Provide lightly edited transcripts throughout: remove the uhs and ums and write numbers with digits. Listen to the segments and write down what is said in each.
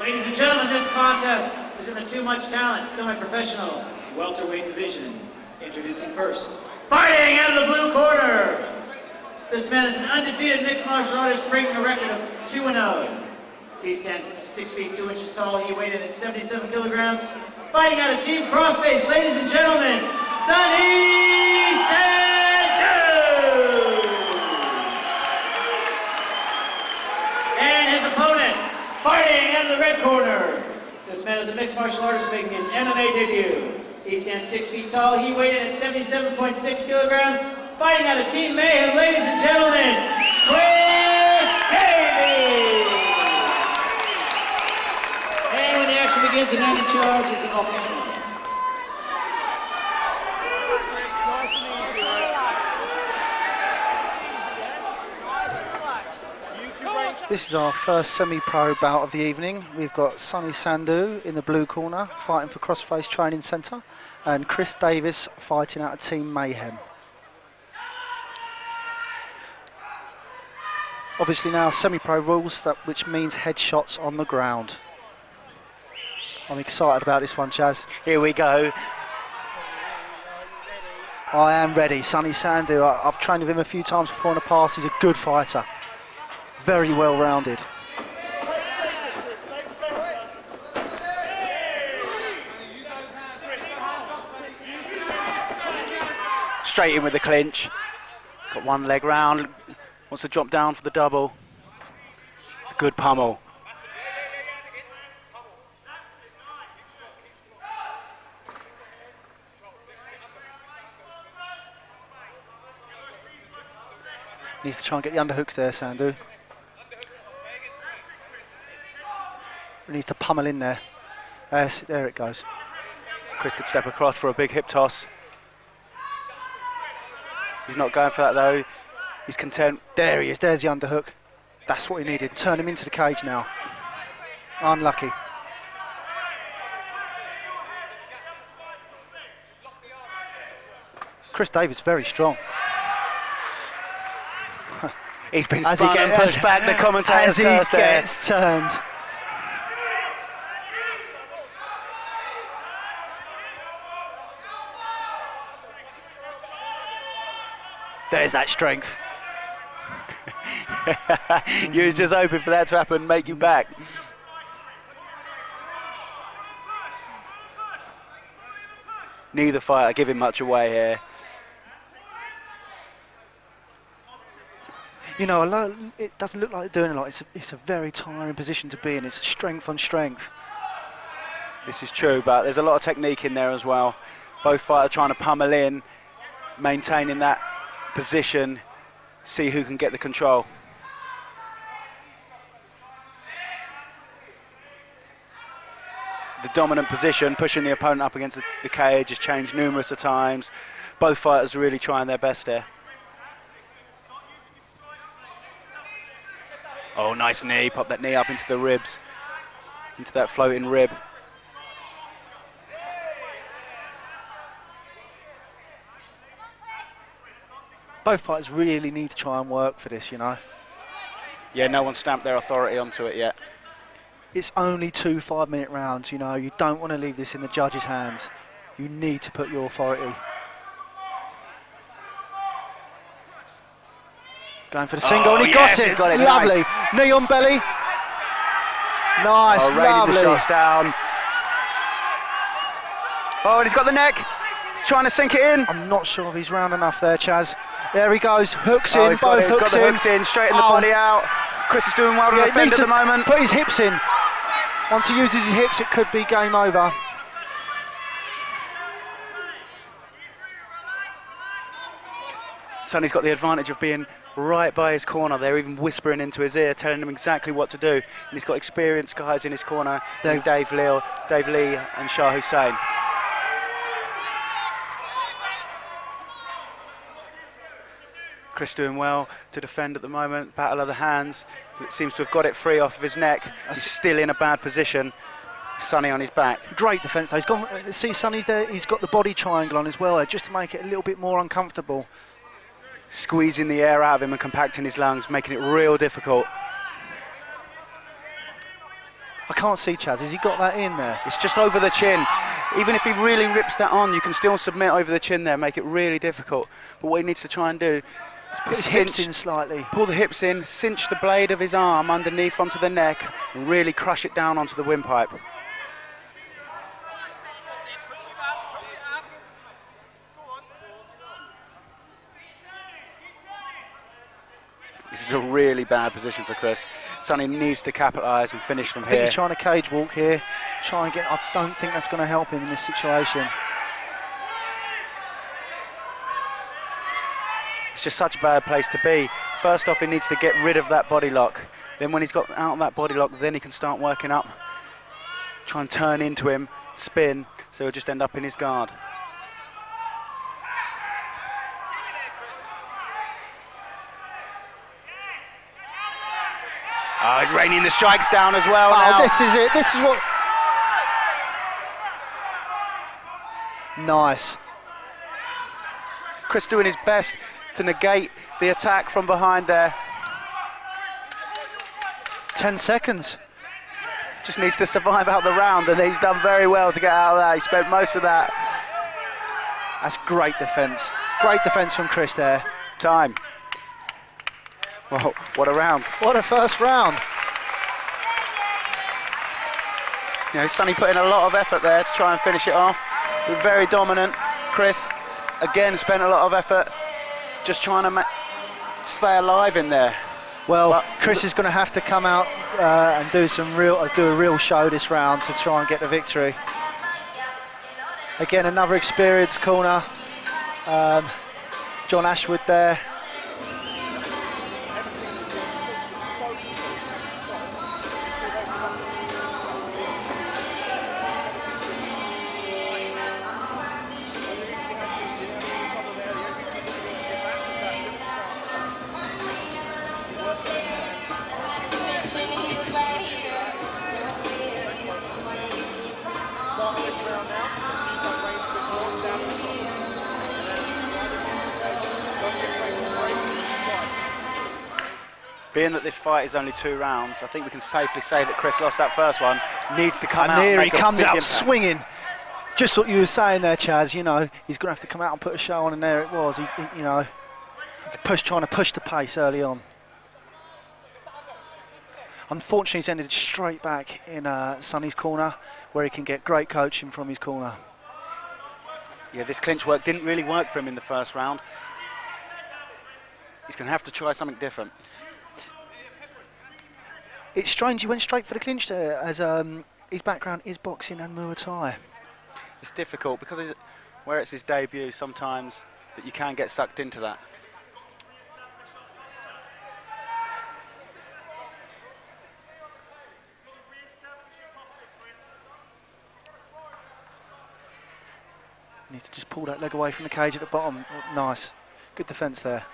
Ladies and gentlemen, this contest is in the too much talent, semi-professional welterweight division. Introducing first, fighting out of the blue corner. This man is an undefeated mixed martial artist, breaking a record of 2-0. He stands 6 feet 2 inches tall. He weighed in at 77 kilograms. Fighting out of Team Crossface, ladies and gentlemen, Sandhu! And his opponent, fighting out of the red corner. This man is a mixed martial artist making his MMA debut. He stands 6 feet tall. He weighed in at 77.6 kilograms. Fighting out of Team Mayhem, ladies and gentlemen, Davies! And when the action begins, the man in charge is the volcano. This is our first semi-pro bout of the evening. We've got Sandhu in the blue corner, fighting for Crossface Training Centre, and Davies fighting out of Team Mayhem. Obviously now semi-pro rules, which means headshots on the ground. I'm excited about this one, Chaz. Here we go. I am ready. Sandhu, I've trained with him a few times before in the past. He's a good fighter. Very well rounded. Straight in with the clinch. He's got one leg round. Wants to drop down for the double. Good pummel. Needs to try and get the underhooks there, Sandhu. Needs to pummel in there. Yes, there it goes. Chris could step across for a big hip toss. He's not going for that though. He's content. There he is, there's the underhook. That's what he needed. Turn him into the cage now. Unlucky. Davies very strong. He's been spun and pushed back. The commentator's curse there. Gets turned. There's that strength. You was just hoping for that to happen, make you back. Neither fighter giving much away here. You know, it doesn't look like they're doing a lot. It's a very tiring position to be in. It's strength on strength. This is true, but there's a lot of technique in there as well. Both fighters trying to pummel in, maintaining that position, see who can get the control. The dominant position, pushing the opponent up against the cage, has changed numerous times. Both fighters are really trying their best here. Oh, nice knee, pop that knee up into the ribs, into that floating rib. Both fighters really need to try and work for this, you know. Yeah, no one stamped their authority onto it yet. It's only 2 5-minute rounds, you know. You don't want to leave this in the judges' hands. You need to put your authority. Going for the single, and he got it. He's got it. Lovely. Nice. Knee on belly. Nice, lovely. The shots down. Oh, and he's got the neck. He's trying to sink it in. I'm not sure if he's round enough there, Chaz. There he goes, hooks in, He's got the hooks in, straighten the body out. Chris is doing well to defend at the moment. Put his hips in. Once he uses his hips, it could be game over. Sonny's got the advantage of being right by his corner. They're even whispering into his ear, telling him exactly what to do. And he's got experienced guys in his corner, Dave Lee and Shah Hussein. Chris doing well to defend at the moment, battle of the hands. It seems to have got it free off of his neck. He's still in a bad position. Sonny on his back. Great defence though. He's gone, see Sonny's there, he's got the body triangle on as well, just to make it a little bit more uncomfortable. Squeezing the air out of him and compacting his lungs, making it real difficult. I can't see Chaz. Has he got that in there? It's just over the chin. Even if he really rips that on, you can still submit over the chin there, make it really difficult. But what he needs to try and do is Put his hips in slightly. Pull the hips in, cinch the blade of his arm underneath onto the neck, and really crush it down onto the windpipe. This is a really bad position for Chris. Sonny needs to capitalise and finish from I think here. he's trying to cage walk here. Try and get. I don't think that's going to help him in this situation. It's just such a bad place to be. First off, he needs to get rid of that body lock. Then when he's got out of that body lock, then he can start working up. Try and turn into him, spin, so he'll just end up in his guard. Oh, he's raining the strikes down as well now. Oh, this is it. This is what... Nice. Chris doing his best to negate the attack from behind there. 10 seconds. Just needs to survive out the round, and he's done very well to get out of that. He spent most of that. That's great defence. Great defence from Chris there. Time. Well, what a round. What a first round. You know, Sonny put in a lot of effort there to try and finish it off. We're very dominant. Chris, again, spent a lot of effort just trying to stay alive in there. Well, But Chris is going to have to come out and do a real show this round to try and get the victory. Again, another experienced corner. John Ashwood there. Being that this fight is only 2 rounds, I think we can safely say that Chris lost that first one. Needs to come out. And here he make a comes big out impact. swinging. Just what you were saying there, Chaz. You know, he's going to have to come out and put a show on, and there it was. You know, trying to push the pace early on. Unfortunately, he's ended straight back in Sonny's corner, where he can get great coaching from his corner. Yeah, this clinch work didn't really work for him in the first round. He's going to have to try something different. It's strange he went straight for the clinch there, as his background is boxing and Muay Thai. It's difficult because where it's his debut, sometimes that you can get sucked into that. Needs to just pull that leg away from the cage at the bottom. Nice. Good defence there.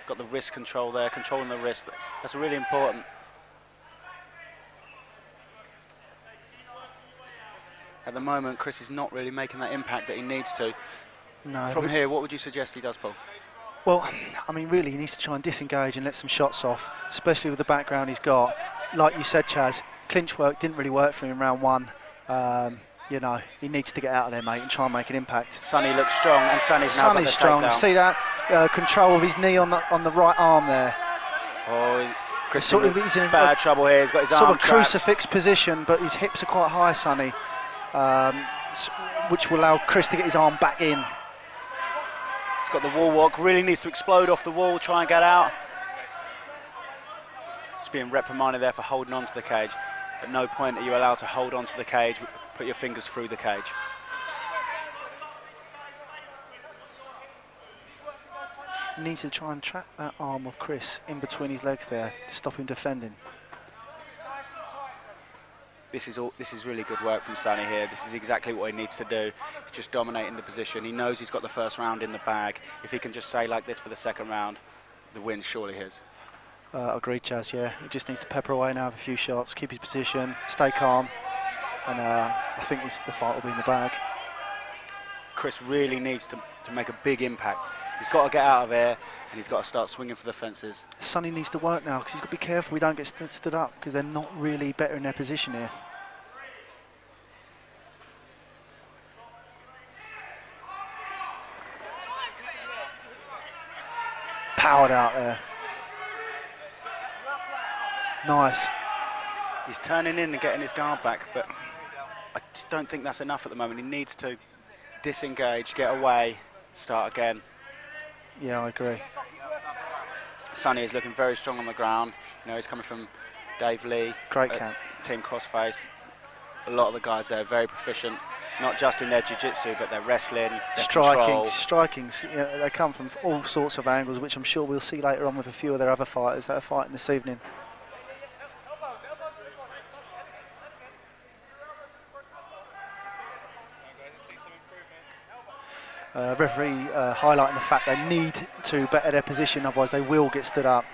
Got the wrist control there, controlling the wrist. That's really important. At the moment, Chris is not really making that impact that he needs to. No. From here, what would you suggest he does, Paul? Well, I mean, really, he needs to try and disengage and let some shots off, especially with the background he's got. Like you said, Chaz, clinch work didn't really work for him in round 1. You know, he needs to get out of there, mate, and try and make an impact. Sonny looks strong, and Sonny's now got the strong. takedown. See that control of his knee on the right arm there. Oh, Chris Sort of, in he's in bad trouble here. He's got his sort arm of trapped. crucifix position, but his hips are quite high, Sonny, which will allow Chris to get his arm back in. He's got the wall walk. Really needs to explode off the wall, try and get out. He's being reprimanded there for holding on to the cage. At no point are you allowed to hold on to the cage, put your fingers through the cage. He needs to try and trap that arm of Chris in between his legs there to stop him defending. This is really good work from Sonny here. This is exactly what he needs to do. He's just dominating the position. He knows he's got the first round in the bag. If he can just stay like this for the second round, the win's surely his. Agreed, Chaz, yeah. He just needs to pepper away now with a few shots, keep his position, stay calm, and I think the fight will be in the bag. Chris really needs to make a big impact. He's got to get out of here, and he's got to start swinging for the fences. Sonny needs to work now, because he's got to be careful we don't get stood up, because they're not really better in their position here. powered out there. Nice. He's turning in and getting his guard back, but I just don't think that's enough at the moment. He needs to disengage, get away, start again. Yeah, I agree. Sonny is looking very strong on the ground. You know, he's coming from Dave Lee. Great camp. Team Crossface. A lot of the guys there are very proficient, not just in their jiu-jitsu, but their wrestling, their control. Strikings. You know, they come from all sorts of angles, which I'm sure we'll see later on with a few of their other fighters that are fighting this evening. Referee highlighting the fact they need to better their position, otherwise they will get stood up.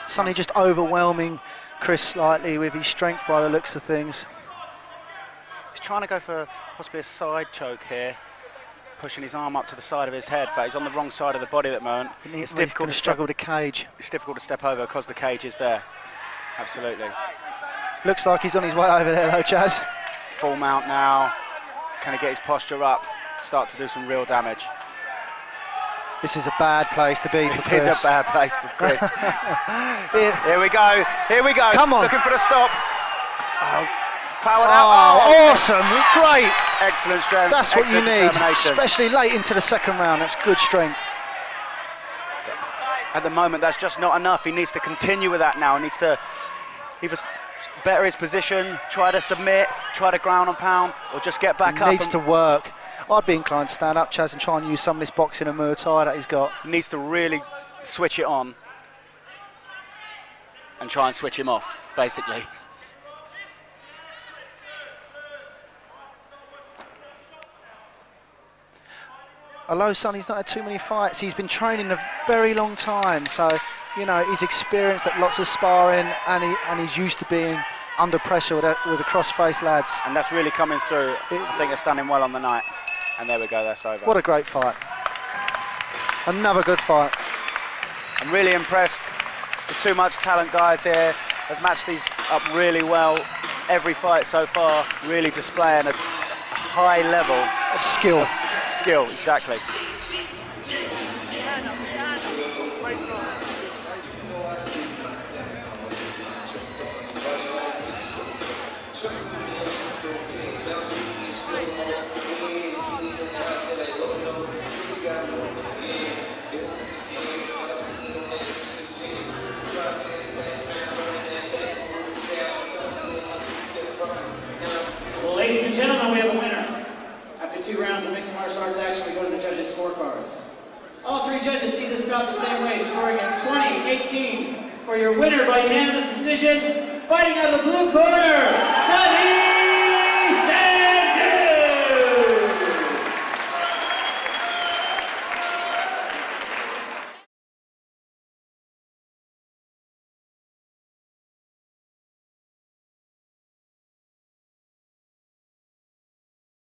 Sonny just overwhelming Chris slightly with his strength by the looks of things. He's trying to go for possibly a side choke here, pushing his arm up to the side of his head, but he's on the wrong side of the body at the moment. It's difficult to struggle with the cage. It's difficult to step over because the cage is there. Absolutely. Looks like he's on his way over there though, Chaz. Full mount now. Can he get his posture up? Start to do some real damage. This is a bad place to be for Chris. This is a bad place for Chris. Here we go. Here we go. Come on. Looking for the stop. Oh, power out. Oh, awesome. Great. Excellent strength. That's what you need, especially late into the second round. That's good strength. At the moment, that's just not enough. He needs to continue with that now. He needs to either better his position, try to submit, try to ground and pound, or just get back up. He needs to work. I'd be inclined to stand up, Chaz, and try and use some of this boxing and Muay Thai that he's got. He needs to really switch it on and try and switch him off, basically. Although Sonny's not had too many fights, he's been training a very long time, so you know he's experienced at lots of sparring, and he's used to being under pressure with the cross-faced lads. And that's really coming through. I think they're standing well on the night. And there we go, that's over. What a great fight. Another good fight. I'm really impressed. The Too Much Talent guys here have matched these up really well. Every fight so far really displaying a high level of skill. Skill, exactly. Ladies and gentlemen, we have a winner. After 2 rounds of mixed martial arts action, we go to the judges' scorecards. All 3 judges see this bout the same way, scoring at 20-18 for your winner by unanimous decision, fighting out of the blue corner, Sandhu.